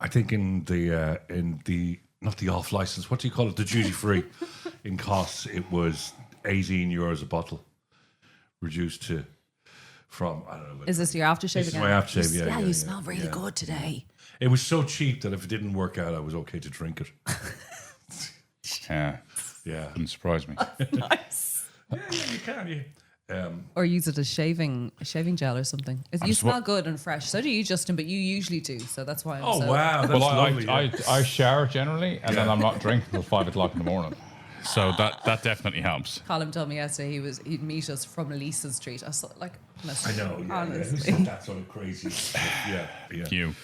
I think in the not the off license, what do you call it? The duty free in costs, it was €18 a bottle, reduced to from I don't know. Is this your aftershave This again? is my aftershave. Yeah, you smell really good today. It was so cheap that if it didn't work out, I was okay to drink it. Yeah. Wouldn't surprise me. Nice. Yeah, you can. Yeah. Or use it as shaving gel or something. You smell good and fresh. So do you, Justin, but you usually do. So that's why I'm Wow, that's lovely. I shower generally, and then I'm not drinking until 5 o'clock in the morning. So that definitely helps. Colm told me yesterday he'd meet us from Elisa Street. I saw I know, yeah. Who honestly. said that sort of crazy stuff? Yeah. You.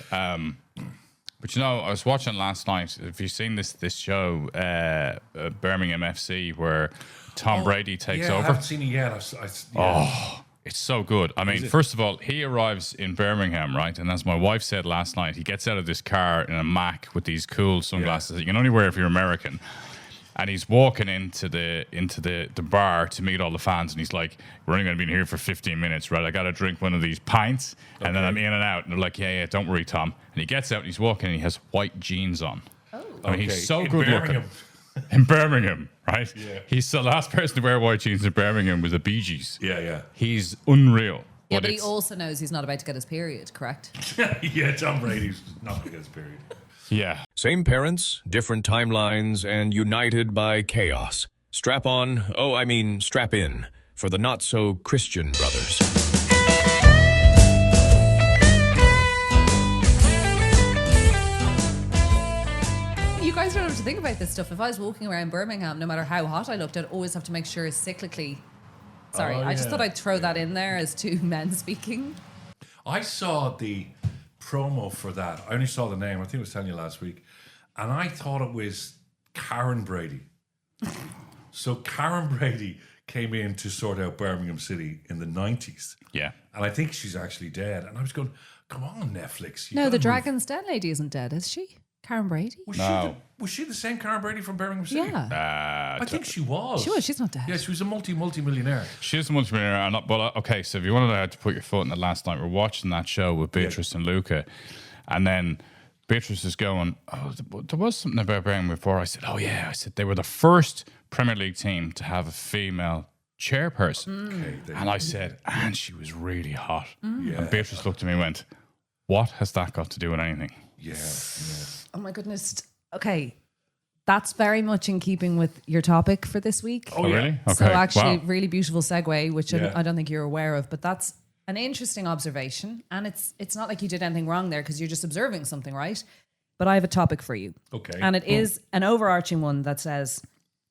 But I was watching last night. Have you seen this show, Birmingham FC, where Tom Brady takes over? I haven't seen it yet. It's so good. I mean, first of all, he arrives in Birmingham, right? And as my wife said last night, he gets out of this car in a Mac with these cool sunglasses that you can only wear if you're American. And he's walking into the bar to meet all the fans, and he's like, "We're only going to be in here for 15 minutes, right? I got to drink one of these pints, and then I'm in and out." And they're like, "Yeah, don't worry, Tom." And he gets out, and he's walking, and he has white jeans on. Oh, I mean, he's so In good Birmingham. looking. In Birmingham, right? Yeah. He's the last person to wear white jeans in Birmingham with the Bee Gees. Yeah. He's unreal. yeah, but he also knows he's not about to get his period, correct? Yeah, Tom Brady's not going to get his period. Yeah. Same parents, different timelines, and united by chaos. Strap on, strap in, for the not-so-Christian brothers. You guys don't have to think about this stuff. If I was walking around Birmingham, no matter how hot I looked, I'd always have to make sure cyclically... Sorry, I just thought I'd throw that in there as two men speaking. I saw the promo for that. I only saw the name. I think I was telling you last week. And I thought it was Karen Brady. So Karen Brady came in to sort out Birmingham City in the 90s. Yeah. And I think she's actually dead. And I was going, come on, Netflix. No, the Dragon's Den lady isn't dead, is she? Karen Brady? Was she the same Karen Brady from Birmingham City? Yeah. I think she was. She was. She's not dead. Yeah, she was a multi-millionaire. She's a multimillionaire. Okay, so if you wanted to have to put your foot in it last night, we're watching that show with Beatrice and Luca, and then Beatrice is going, there was something about Birmingham before. I said, I said, they were the first Premier League team to have a female chairperson. Okay, and I said, and she was really hot. Yeah. And Beatrice looked at me and went, what has that got to do with anything? Yeah. Oh my goodness. Okay. That's very much in keeping with your topic for this week. Oh, really? Okay. So actually, Wow. really beautiful segue, which Yeah. I don't think you're aware of, but that's an interesting observation. And it's not like you did anything wrong there because you're just observing something, right? But I have a topic for you. Okay. And it is an overarching one that says,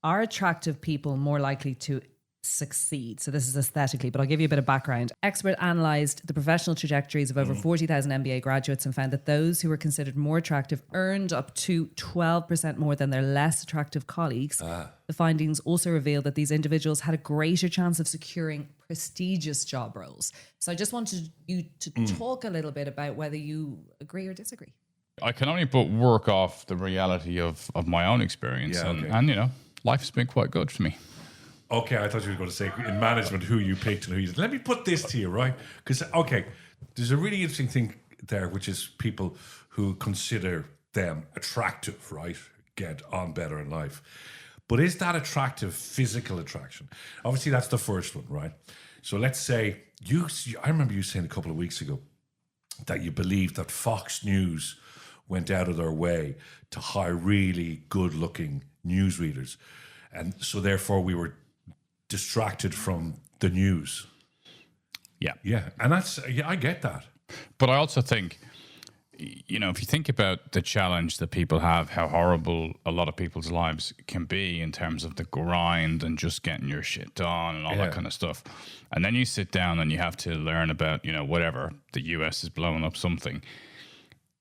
are attractive people more likely to succeed? So this is aesthetically, but I'll give you a bit of background. Expert analysed the professional trajectories of over 40,000 MBA graduates and found that those who were considered more attractive earned up to 12% more than their less attractive colleagues. The findings also revealed that these individuals had a greater chance of securing prestigious job roles. So I just wanted you to talk a little bit about whether you agree or disagree. I can only but work off the reality of my own experience. Yeah, okay. And life has been quite good for me. Okay, I thought you were going to say in management who you picked and who you did. Let me put this to you, right? Because, there's a really interesting thing there, which is people who consider them attractive, right? Get on better in life. But is that attractive physical attraction? Obviously, that's the first one, right? So let's say, I remember you saying a couple of weeks ago that you believed that Fox News went out of their way to hire really good-looking newsreaders. And so therefore we were distracted from the news. Yeah. And I get that. But I also think, if you think about the challenge that people have, how horrible a lot of people's lives can be in terms of the grind and just getting your shit done and all that kind of stuff. And then you sit down and you have to learn about, whatever, the US is blowing up something.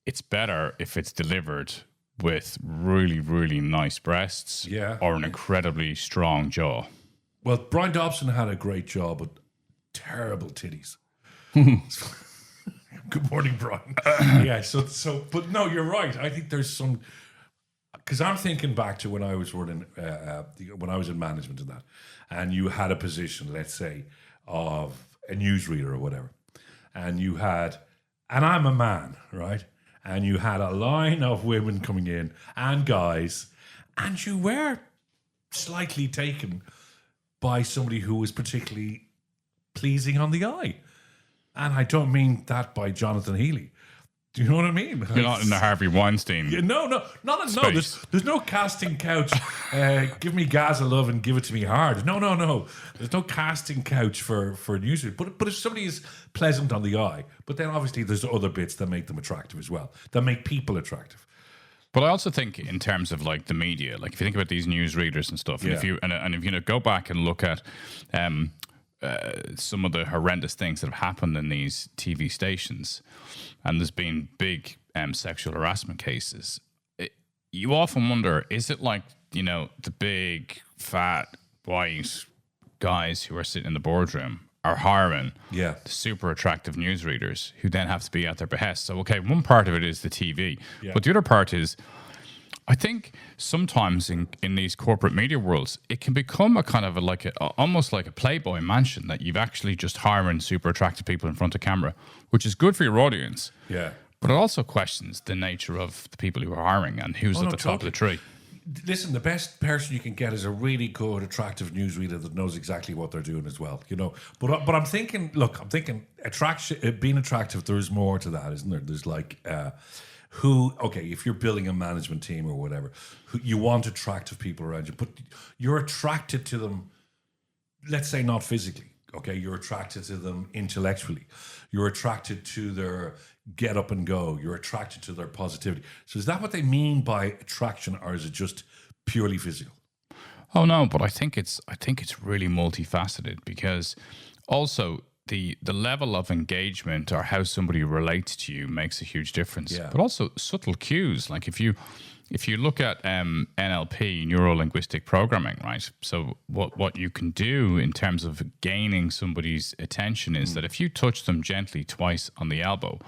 It's better if it's delivered with really, really nice breasts or an incredibly strong jaw. Well, Brian Dobson had a great job, but terrible titties. Good morning, Brian. But no, you're right. I think there's some, because I'm thinking back to when I was running, when I was in management and that, and you had a position, let's say, of a newsreader or whatever, and you had, and I'm a man, right? and you had a line of women coming in and guys, and you were slightly taken by somebody who was particularly pleasing on the eye. And I don't mean that by Jonathan Healy. Do you know what I mean? You're not in the Harvey Weinstein. No. There's no casting couch. Give me Gaza love and give it to me hard. No. There's no casting couch for newsreaders. But if somebody is pleasant on the eye, but then obviously there's other bits that make them attractive as well, that make people attractive. But I also think in terms of like the media, like if you think about these newsreaders and stuff, and if you go back and look at some of the horrendous things that have happened in these TV stations, and there's been big sexual harassment cases, you often wonder, is it like, the big, fat, white guys who are sitting in the boardroom are hiring the super attractive newsreaders who then have to be at their behest? So, okay, one part of it is the TV, but the other part is, I think sometimes in these corporate media worlds, it can become a kind of almost like a Playboy mansion that you've actually just hiring super attractive people in front of camera, which is good for your audience. Yeah. But it also questions the nature of the people who are hiring and who's at the top of the tree. Listen, the best person you can get is a really good, attractive newsreader that knows exactly what they're doing as well. But I'm thinking, attraction, being attractive, there is more to that, isn't there? There's like. If you're building a management team or whatever, you want attractive people around you, but you're attracted to them, let's say not physically, okay? You're attracted to them intellectually. You're attracted to their get up and go. You're attracted to their positivity. So is that what they mean by attraction, or is it just purely physical? Oh, no, but I think it's really multifaceted, because also the level of engagement or how somebody relates to you makes a huge difference. But also subtle cues. Like if you look at NLP, neuro-linguistic programming, right? So what you can do in terms of gaining somebody's attention is that if you touch them gently twice on the elbow,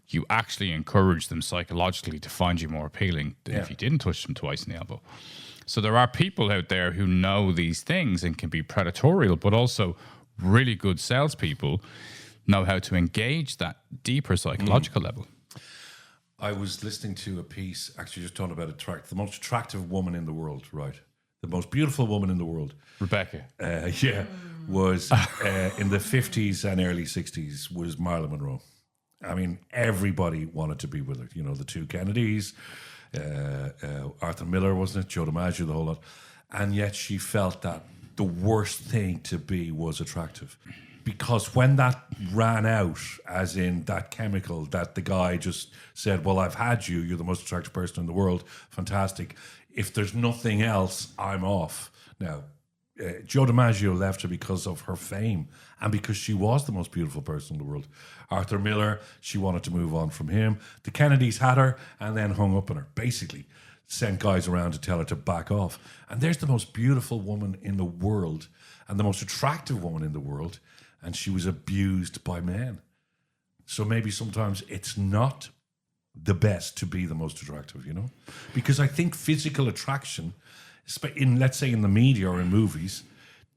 you actually encourage them psychologically to find you more appealing than if you didn't touch them twice in the elbow. So there are people out there who know these things and can be predatorial, but also really good salespeople know how to engage that deeper psychological level. I was listening to a piece, actually just talking about the most attractive woman in the world, right? The most beautiful woman in the world. Rebecca. Was in the 50s and early 60s was Marilyn Monroe. I mean, everybody wanted to be with her. The two Kennedys, Arthur Miller, wasn't it? Joe DiMaggio, the whole lot. And yet she felt that the worst thing to be was attractive, because when that ran out, as in that chemical that the guy just said, well, I've had you, you're the most attractive person in the world, fantastic. If there's nothing else, I'm off. Now, Joe DiMaggio left her because of her fame and because she was the most beautiful person in the world. Arthur Miller, she wanted to move on from him. The Kennedys had her and then hung up on her, basically sent guys around to tell her to back off. And there's the most beautiful woman in the world and the most attractive woman in the world, and she was abused by men. So maybe sometimes it's not the best to be the most attractive, Because I think physical attraction, let's say in the media or in movies,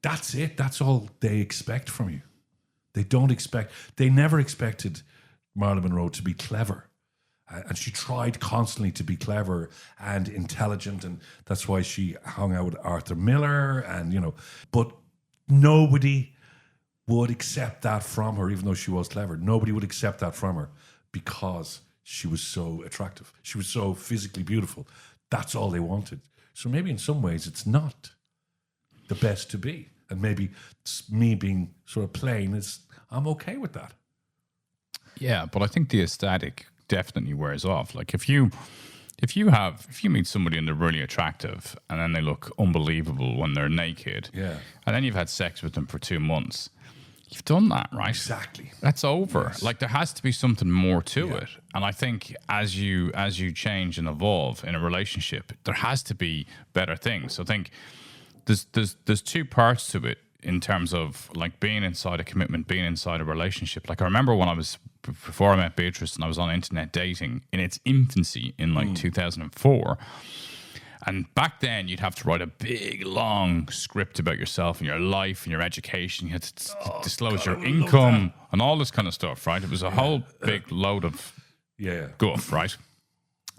that's it. That's all they expect from you. They never expected Marilyn Monroe to be clever. And she tried constantly to be clever and intelligent, and that's why she hung out with Arthur Miller, but nobody would accept that from her, even though she was clever. Nobody would accept that from her because she was so attractive. She was so physically beautiful. That's all they wanted. So maybe in some ways it's not the best to be. And maybe it's me being sort of plain, I'm okay with that. Yeah, but I think the aesthetic definitely wears off. Like if you meet somebody and they're really attractive and then they look unbelievable when they're naked, and then you've had sex with them for 2 months, you've done that, right? Exactly. That's over. Yes. Like there has to be something more to it. And I think as you change and evolve in a relationship, there has to be better things. So I think there's two parts to it in terms of like being inside a commitment, being inside a relationship. Like I remember before I met Beatrice and I was on internet dating in its infancy in like 2004. And back then you'd have to write a big, long script about yourself and your life and your education. You had to disclose your income and all this kind of stuff, right? It was a whole big load of guff, right?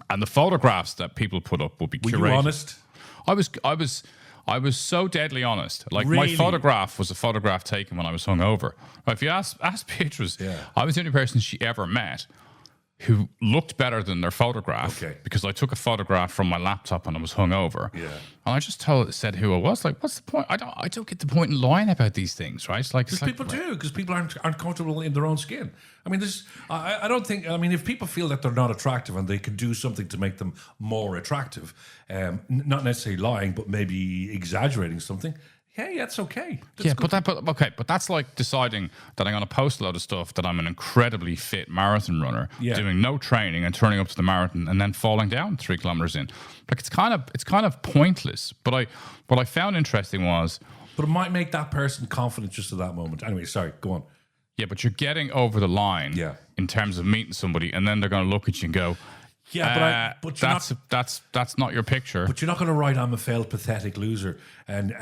And the photographs that people put up would be curated. Were you honest? I was so deadly honest. Like Really? my photograph was a photograph taken when I was hungover. If you ask Beatrice, I was the only person she ever met who looked better than their photograph because I took a photograph from my laptop and I was hungover. Yeah. And I just said who I was. Like, what's the point? I don't get the point in lying about these things, right? It's like because people do, because people aren't comfortable in their own skin. I mean, I don't think. I mean, if people feel that they're not attractive and they can do something to make them more attractive, not necessarily lying, but maybe exaggerating something. Hey, that's okay. But that's like deciding that I'm going to post a load of stuff that I'm an incredibly fit marathon runner, doing no training and turning up to the marathon and then falling down 3 kilometers in. Like it's kind of pointless. But what I found interesting was, but it might make that person confident just at that moment. Anyway, sorry, go on. Yeah, but you're getting over the line in terms of meeting somebody, and then they're going to look at you and go, but that's not your picture. But you're not going to write, "I'm a failed, pathetic loser," and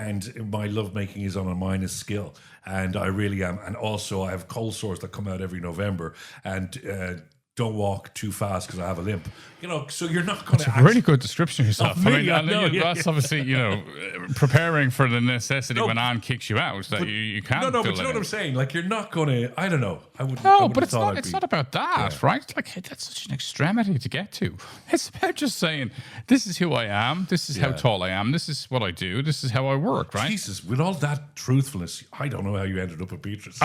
my lovemaking is on a minus skill, and I really am. And also, I have cold sores that come out every November, and don't walk too fast because I have a limp. You know, so you're not going to. It's a really good description of yourself. That's obviously, preparing for the necessity when Anne kicks you out that you can't. No, but you know what I'm saying? Like, you're not going to. I don't know. I wouldn't. No, but it's not about that, right? Like, that's such an extremity to get to. It's about just saying, this is who I am. This is how tall I am. This is what I do. This is how I work, right? Jesus, with all that truthfulness, I don't know how you ended up with Beatrice.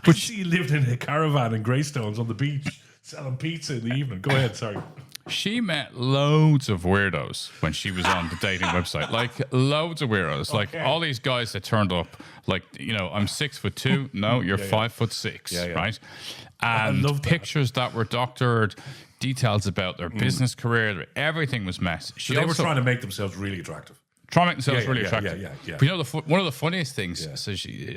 But she lived in a caravan in Greystones on the beach selling pizza in the evening. Go ahead, sorry. She met loads of weirdos when she was on the dating website. Like, loads of weirdos. Okay. Like, all these guys that turned up, like, I'm 6'2". No, you're 5'6", right? And pictures that were doctored, details about their business career, everything was messed. So they were trying to make themselves really attractive. Try to make themselves really attractive. Yeah. But one of the funniest things, so she's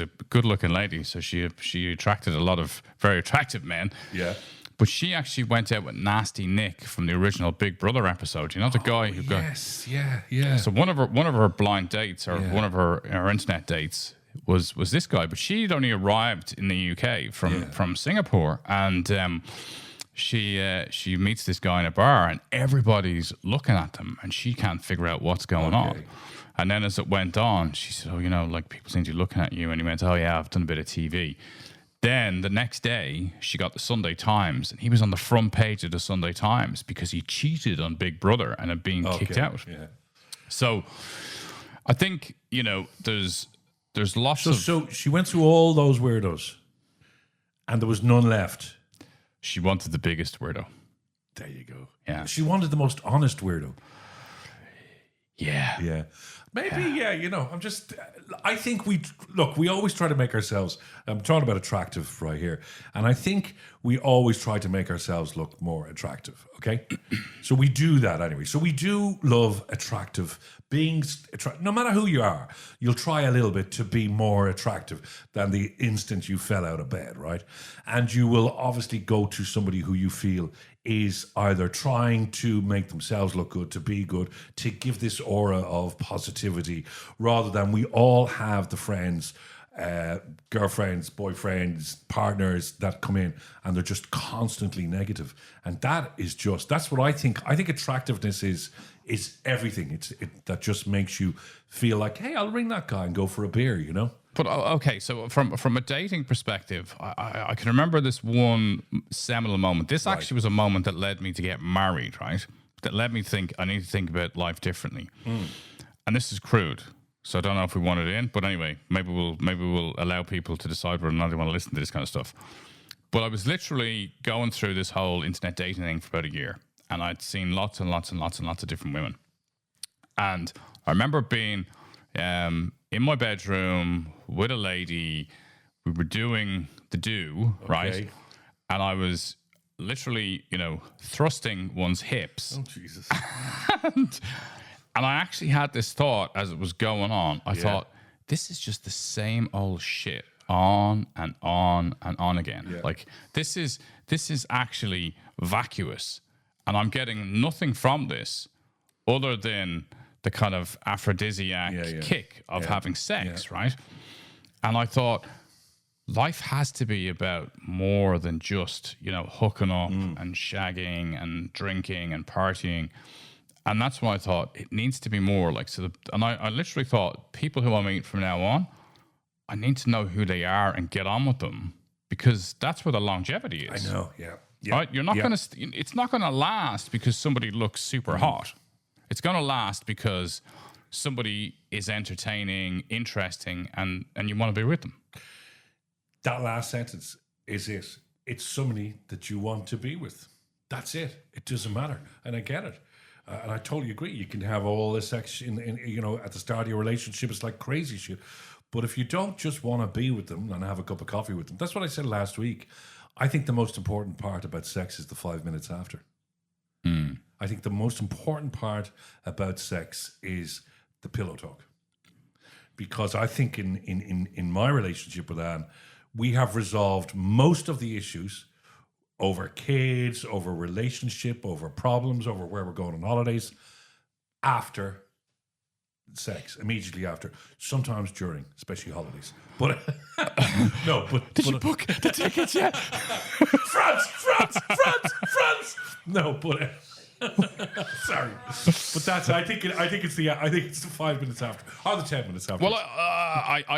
a good-looking lady, so she attracted a lot of very attractive men. Yeah. But she actually went out with Nasty Nick from the original Big Brother episode. You know, the guy who got... Yes, yeah. So one of her blind dates, or one of her internet dates, was this guy. But she'd only arrived in the UK from Singapore, and... She meets this guy in a bar and everybody's looking at them and she can't figure out what's going on. And then as it went on, she said, like people seem to be looking at you. And he went, oh yeah, I've done a bit of TV. Then the next day she got the Sunday Times and he was on the front page of the Sunday Times because he cheated on Big Brother and had been kicked out. Yeah. So I think, there's lots of... So she went through all those weirdos and there was none left. She wanted the biggest weirdo. There you go. Yeah. She wanted the most honest weirdo. Yeah. Yeah. Maybe, I think we always try to make ourselves, I'm talking about attractive right here, and I think we always try to make ourselves look more attractive, okay? So we do that anyway. So we do love attractive beings. No matter who you are, you'll try a little bit to be more attractive than the instant you fell out of bed, right? And you will obviously go to somebody who you feel is either trying to make themselves look good, to be good, to give this aura of positivity, rather than we all have the friends, girlfriends, boyfriends, partners that come in and they're just constantly negative. And that's what I think. I think attractiveness is everything. That just makes you feel like, hey, I'll ring that guy and go for a beer, But okay, so from a dating perspective, I can remember this one seminal moment. This actually was a moment that led me to get married, right? That led me to think I need to think about life differently. And this is crude, so I don't know if we want it in. But anyway, maybe we'll allow people to decide whether or not they want to listen to this kind of stuff. But I was literally going through this whole internet dating thing for about a year, and I'd seen lots and lots and lots and lots of different women. And I remember being in my bedroom with a lady. We were doing the do, right? And I was literally, thrusting one's hips. Oh, Jesus. and I actually had this thought as it was going on. I thought, this is just the same old shit on and on and on again. Yeah. Like, this is actually vacuous. And I'm getting nothing from this other than the kind of aphrodisiac kick of having sex, right? And I thought, life has to be about more than just, hooking up and shagging and drinking and partying. And that's why I thought it needs to be more like, and I literally thought people who I meet from now on, I need to know who they are and get on with them, because that's where the longevity is. I know, yeah. Right? You're not it's not going to last because somebody looks super hot. It's going to last because somebody is entertaining, interesting, and you want to be with them. That last sentence is it. It's somebody that you want to be with. That's it. It doesn't matter. And I get it. And I totally agree. You can have all this sex in at the start of your relationship. It's like crazy shit. But if you don't just want to be with them and have a cup of coffee with them, that's what I said last week. I think the most important part about sex is the 5 minutes after. I think the most important part about sex is the pillow talk. Because I think in my relationship with Anne, we have resolved most of the issues over kids, over relationship, over problems, over where we're going on holidays, after sex, immediately after, sometimes during, especially holidays. But no, but Did you book the tickets yet? France! No, but sorry, but that's. I think it's the 5 minutes after, or the 10 minutes after. Well, I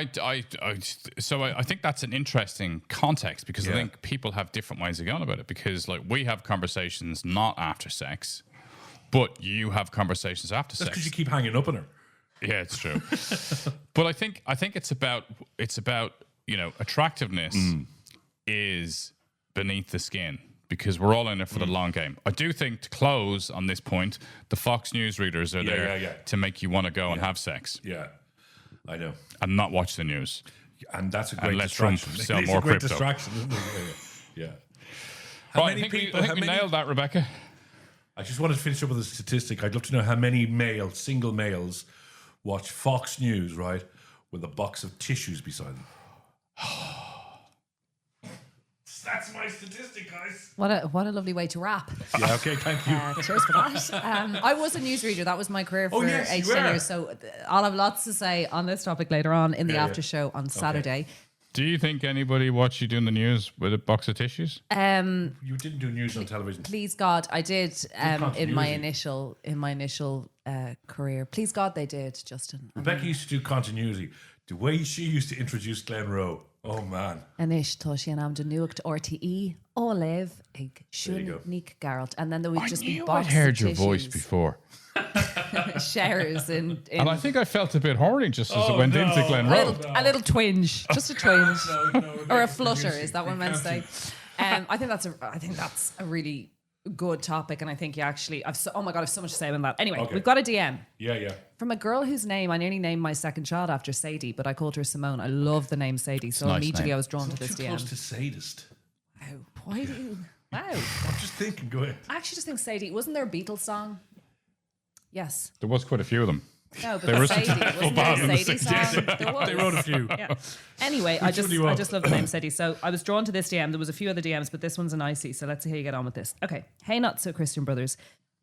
think that's an interesting context, because I think people have different ways of going about it. Because like we have conversations not after sex, but you have conversations after sex. That's because you keep hanging up on her. Yeah, it's true. But I think it's about attractiveness is beneath the skin, because we're all in it for the long game. I do think, to close on this point, the Fox News readers are there to make you want to go and have sex. Yeah, I know. And not watch the news. And that's a great let Trump distraction. sell It's more a great crypto. distraction, isn't it? Yeah. How Right, many I think people? we nailed that, Rebecca. I just wanted to finish up with a statistic. I'd love to know how many single males watch Fox News, right, with a box of tissues beside them. That's my statistic, guys. What a lovely way to wrap. Yeah, okay, thank you. Cheers for that. I was a newsreader. That was my career for yes, 8 you were. years. So I'll have lots to say on this topic later on in the after show on Saturday. Do you think anybody watched you doing the news with a box of tissues? You didn't do news on television. Please God, I did in my continuity. initial career. Please God, they did, Justin. Rebecca used to do continuity. The way she used to introduce Glen Rowe. Oh, man. Anish Toshi and Amda Nuacht RTE Olive Ig you Shun go. Nick Garrett. And then there would just be I'd boxes heard of your voice tissues, before. shares in And I think I felt a bit horny just as it went into Glen Rowe. a little twinge, just a twinge. No, Or a flutter, is that what men say? I think that's a really good topic, and I think you actually I've so much to say about that. Anyway, we've got a DM Yeah. from a girl whose name I nearly named my second child after, Sadie, but I called her Simone. I love the name Sadie, so a nice immediately name. I was drawn to this Too DM. close to sadist. Wow, why do you? Wow, I'm just thinking, go ahead. I actually just think Sadie. Wasn't there a Beatles song? Yes. There was quite a few of them. No, but They were a Sadie, wasn't there band in a the Sadie song? There was. They wrote a few. Yeah. Anyway, I one do you want? just love the name Sadie. So I was drawn to this DM. There was a few other DMs, but this one's an icy. So let's see how you get on with this. Okay. Hey, not so Christian brothers.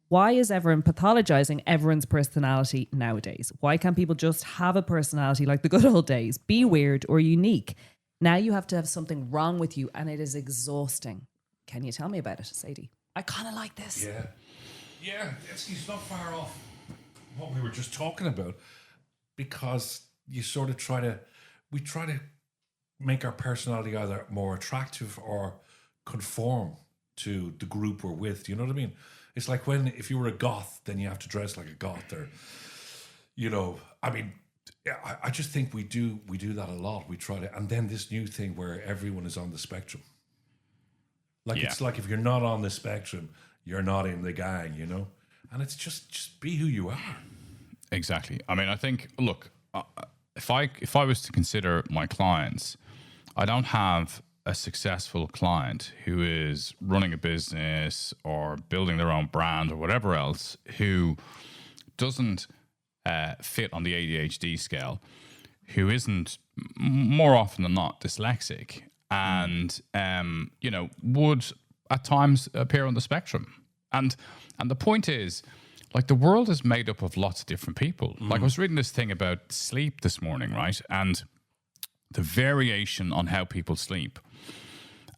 Why is everyone pathologizing everyone's personality nowadays? Why can't people just have a personality like the good old days? Be weird or unique. Now you have to have something wrong with you, and it is exhausting. Can you tell me about it, Sadie? I kind of like this. Yeah, it's not far off what we were just talking about, because you sort of try to make our personality either more attractive or conform to the group we're with. Do you know what I mean? It's like if you were a goth, then you have to dress like a goth, or I just think we do that a lot. We try to, and then this new thing where everyone is on the spectrum. Like it's like if you're not on the spectrum, you're not in the gang, And it's just be who you are. Exactly. I mean, I think, look, if I was to consider my clients, I don't have a successful client who is running a business or building their own brand or whatever else who doesn't fit on the ADHD scale, who isn't more often than not dyslexic, and would at times appear on the spectrum. And the point is, like, the world is made up of lots of different people. Like, I was reading this thing about sleep this morning, right? And the variation on how people sleep.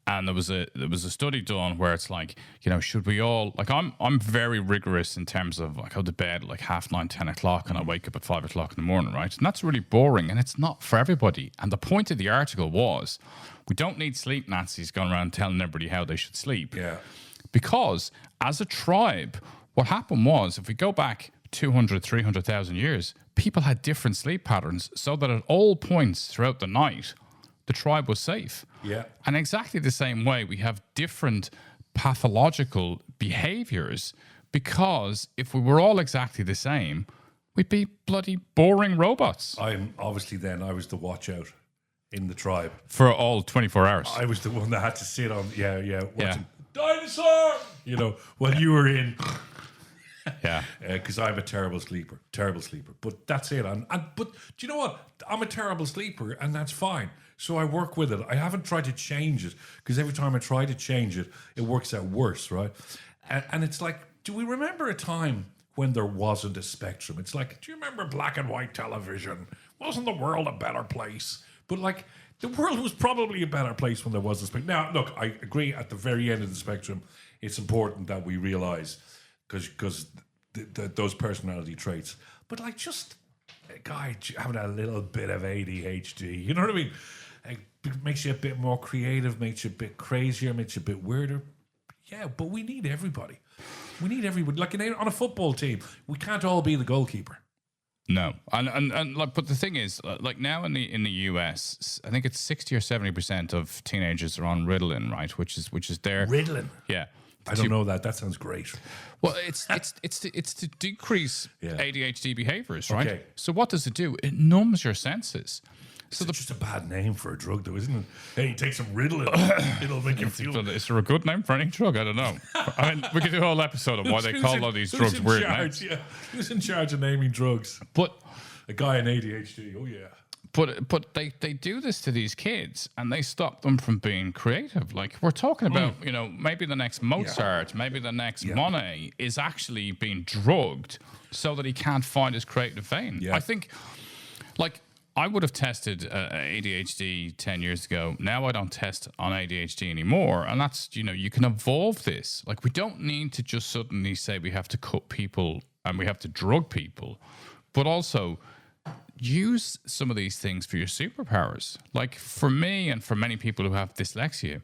And there was a study done where it's like, should we all, like, I'm very rigorous in terms of, like, I go to bed at like 9:30, 10 o'clock, and I wake up at 5 o'clock in the morning, right? And that's really boring, and it's not for everybody. And the point of the article was, we don't need sleep Nazis going around telling everybody how they should sleep. Yeah. Because as a tribe, what happened was, if we go back 200, 300,000 years, people had different sleep patterns so that at all points throughout the night, the tribe was safe. Yeah. And exactly the same way, we have different pathological behaviors, because if we were all exactly the same, we'd be bloody boring robots. I was the watch out in the tribe. For all 24 hours. I was the one that had to sit on, watching Dinosaur, while you were in. Yeah. Because I'm a terrible sleeper. But that's it. But do you know what? I'm a terrible sleeper, and that's fine. So I work with it. I haven't tried to change it, because every time I try to change it, it works out worse, right? And it's like, do we remember a time when there wasn't a spectrum? It's like, do you remember black and white television? Wasn't the world a better place? But like, the world was probably a better place when there was a spectrum. Now, look, I agree, at the very end of the spectrum, it's important that we realize, because those personality traits. But like, just a guy having a little bit of ADHD, you know what I mean? It makes you a bit more creative, makes you a bit crazier, makes you a bit weirder. Yeah, but we need everybody. We need everybody. Like on a football team, we can't all be the goalkeeper. No, and like, but the thing is, like, now in the US, I think it's 60 or 70% of teenagers are on Ritalin, right? Which is their Ritalin. Yeah. I don't know that. That sounds great. Well, it's to decrease ADHD behaviors, right? Okay. So what does it do? It numbs your senses. So It's just a bad name for a drug, though, isn't it? Hey, take some Ritalin. It'll make you feel. Is there a good name for any drug? I don't know. I mean, we could do a whole episode of why they call all these drugs weird names. Yeah, who's in charge of naming drugs? But a guy in ADHD. Oh yeah. But they do this to these kids, and they stop them from being creative. Like, we're talking about, maybe the next Mozart, maybe the next Monet is actually being drugged so that he can't find his creative vein. Yeah. I think, like, I would have tested ADHD 10 years ago. Now I don't test on ADHD anymore. And that's, you can evolve this. Like, we don't need to just suddenly say we have to cut people and we have to drug people, but also use some of these things for your superpowers. Like, for me and for many people who have dyslexia,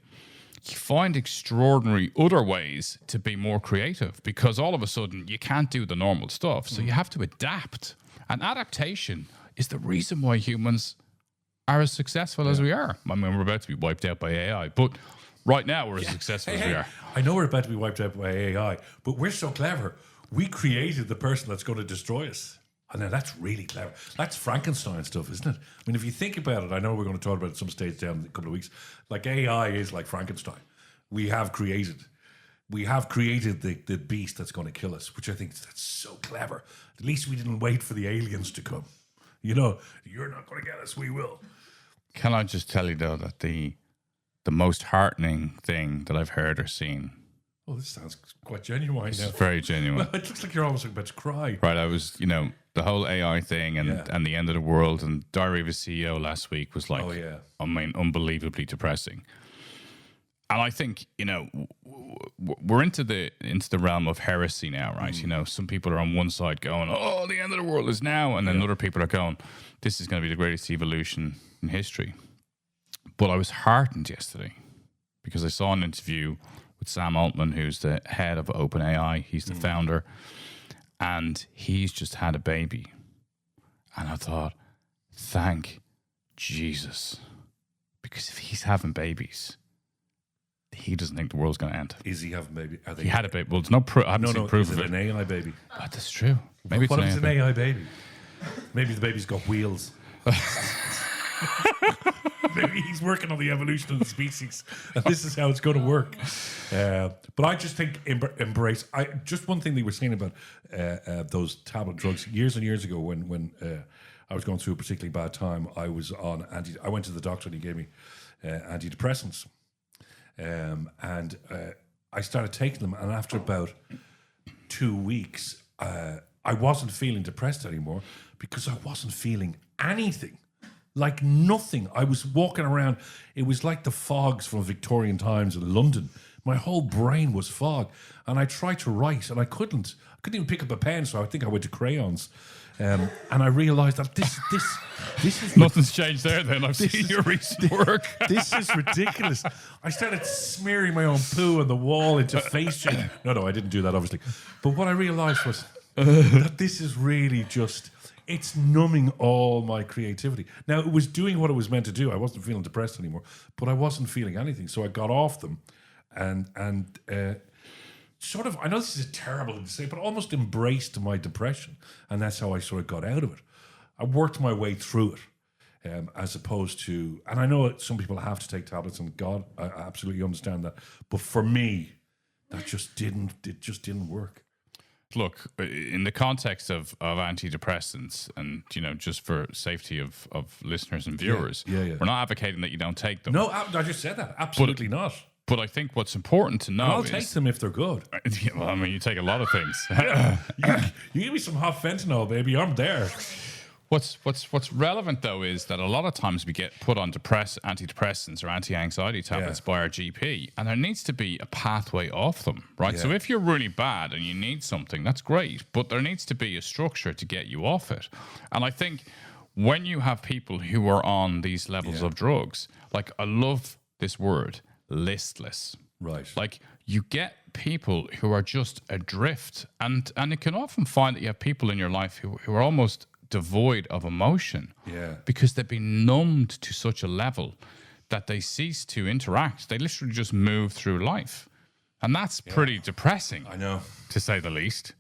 you find extraordinary other ways to be more creative, because all of a sudden you can't do the normal stuff. So you have to adapt. And adaptation is the reason why humans are as successful as we are. I mean, we're about to be wiped out by AI, but right now we're as successful as we are. I know we're about to be wiped out by AI, but we're so clever. We created the person that's going to destroy us. And now that's really clever. That's Frankenstein stuff, isn't it? I mean, if you think about it, I know we're going to talk about it at some stage down in a couple of weeks. Like, AI is like Frankenstein. We have created the beast that's going to kill us, which I think that's so clever. At least we didn't wait for the aliens to come. You're not going to get us. We will. Can I just tell you, though, that the most heartening thing that I've heard or seen. Oh, this sounds quite genuine. It's now. very genuine. It looks like you're almost about to cry. Right, I was, the whole AI thing and the end of the world, and Diary of a CEO last week was like, unbelievably depressing. And I think, we're into the realm of heresy now, right? Some people are on one side going, oh, the end of the world is now. And then other people are going, this is going to be the greatest evolution in history. But I was heartened yesterday because I saw an interview with Sam Altman, who's the head of OpenAI. He's the founder. And he's just had a baby. And I thought, thank Jesus. Because if he's having babies, he doesn't think the world's going to end. Is he having a baby? He had a baby. Well, there's no proof. I haven't seen proof of it. An AI baby? Oh, that's true. Maybe What if it's it's an AI baby? Maybe the baby's got wheels. Maybe he's working on the evolution of the species, and this is how it's going to work. But I just think embrace. Just one thing they were saying about those tablet drugs years and years ago when I was going through a particularly bad time. I was on I went to the doctor and he gave me antidepressants, and I started taking them. And after about 2 weeks, I wasn't feeling depressed anymore because I wasn't feeling anything. like nothing. I was walking around. It was like the fogs from Victorian times in London. My whole brain was fog. And I tried to write and I couldn't. I couldn't even pick up a pen, so I think I went to crayons. And I realised that this is Nothing's changed there then. I've seen your recent work. this is ridiculous. I started smearing my own poo on the wall into face shape. No, I didn't do that, obviously. But what I realised was that this is really just, it's numbing all my creativity. Now, it was doing what it was meant to do. I wasn't feeling depressed anymore, but I wasn't feeling anything. So I got off them and sort of, I know this is terrible to say, but almost embraced my depression. And that's how I sort of got out of it. I worked my way through it, as opposed to, and I know some people have to take tablets, and God, I absolutely understand that. But for me, it just didn't work. Look, in the context of antidepressants, and just for safety of listeners and viewers, yeah. we're not advocating that you don't take them. No, I just said that. Absolutely not. But I think what's important to know I'll take them if they're good. Well, I mean, you take a lot of things. You give me some hot fentanyl, baby. I'm there. What's relevant though is that a lot of times we get put on antidepressants or anti-anxiety tablets by our GP, and there needs to be a pathway off them, right? Yeah. So if you're really bad and you need something, that's great, but there needs to be a structure to get you off it. And I think when you have people who are on these levels of drugs, like I love this word, listless. Right. Like you get people who are just adrift, and it can often find that you have people in your life who are almost devoid of emotion, because they've been numbed to such a level that they cease to interact. They literally just move through life, and that's pretty depressing. I know, to say the least.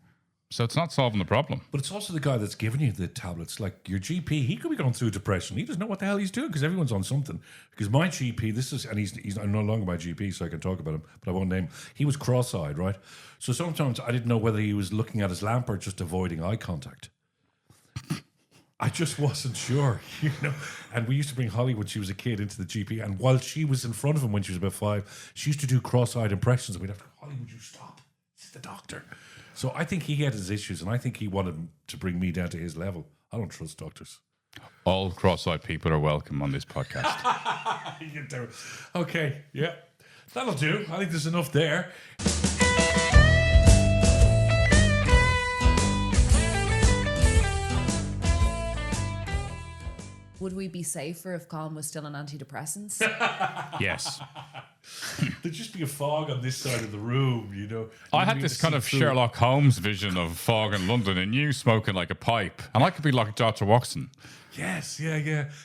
So it's not solving the problem. But it's also the guy that's giving you the tablets, like your GP. He could be going through depression. He doesn't know what the hell he's doing because everyone's on something. Because my GP, he's no longer my GP, so I can talk about him, but I won't name him. He was cross-eyed, right? So sometimes I didn't know whether he was looking at his lamp or just avoiding eye contact. I just wasn't sure, And we used to bring Holly when she was a kid into the GP, and while she was in front of him when she was about 5, she used to do cross-eyed impressions, and we'd have to go, Holly, would you stop? This is the doctor. So I think he had his issues, and I think he wanted to bring me down to his level. I don't trust doctors. All cross-eyed people are welcome on this podcast. Okay, yeah. That'll do. I think there's enough there. Would we be safer if Colm was still on antidepressants? Yes. There'd just be a fog on this side of the room, I had this kind of Sherlock Holmes vision of fog in London and you smoking like a pipe. And I could be like Dr. Watson. Yes, yeah.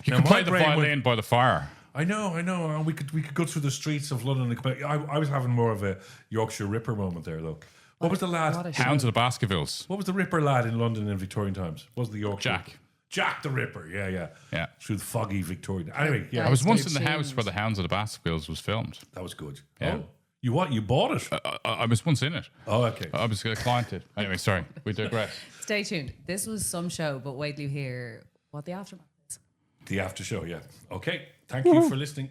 You could play the violin by the fire. I know. And we could go through the streets of London. I was having more of a Yorkshire Ripper moment there, though. What was the lad? Hounds of the Baskervilles. What was the Ripper lad in London in Victorian times? Wasn't the Yorkshire? Jack the Ripper, yeah. Through the foggy Victorian. Anyway, yeah. I was once in the house where the Hounds of the Baskervilles was filmed. That was good. Yeah. Oh, you what? You bought it? I was once in it. Oh, okay. I was a client. Anyway, sorry. We digress. Stay tuned. This was some show, but wait till you hear what the aftermath is. The after show, yeah. Okay. Thank you for listening.